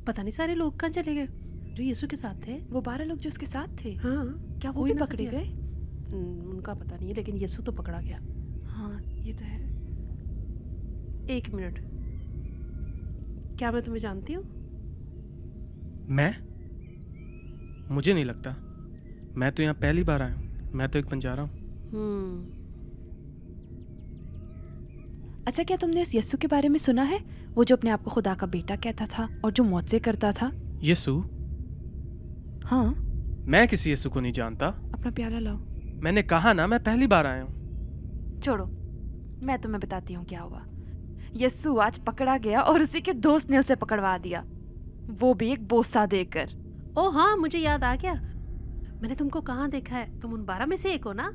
पता नहीं सारे लोग कहाँ चले गए जो यीशु के साथ थे। वो 12 लोग जो उसके साथ थे, हाँ, क्या वो कोई भी ना पकड़े समझा। गए? उनका पता नहीं है, लेकिन यीशु तो पकड़ा गया। हाँ, ये तो है। 1 मिनट, क्या मैं तुम्हें जानती हूँ? मैं? मुझे नहीं लगता। मैं तो यहाँ पहली बार आया हूँ। मैं तो एक बंजारा हूँ। अच्छा, क्या तुमने उस यीशु के बारे में सुना है? वो जो अपने आप को खुदा का बेटा कहता था और जो मौत से करता था। यीशु? हाँ, मैं किसी यीशु को नहीं जानता। अपना प्यारा लाओ। मैंने कहा ना, मैं पहली बार आया हूँ। छोड़ो, मैं तुम्हें बताती हूँ क्या हुआ। यीशु आज पकड़ा गया और उसी के दोस्त ने उसे पकड़वा दिया, वो भी एक बोसा देकर। ओ हाँ, मुझे याद आ गया। मैंने तुमको कहाँ देखा है? तुम उन 12 में से एक हो ना?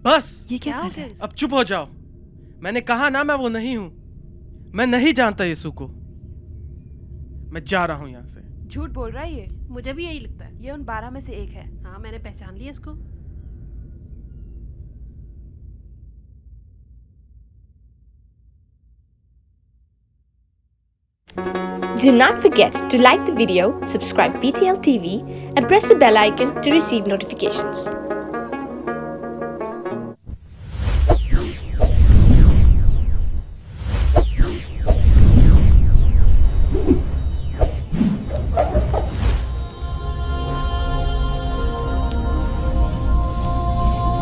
बस, ये क्या हो कर रहा है? गया? अब चुप हो जाओ। मैंने कहा ना, मैं वो नहीं हूँ। मैं नहीं जानता यीशु को। मैं जा रहा हूँ यहाँ से। झूठ बोल रहा है ये। मुझे भी यही लगता है। ये उन 12 में से एक है। हाँ, मैंने पहचान लिया इसको। Do not forget to like the video, subscribe PTL TV, and press the bell icon to receive notifications.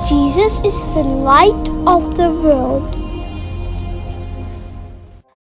Jesus is the light of the world.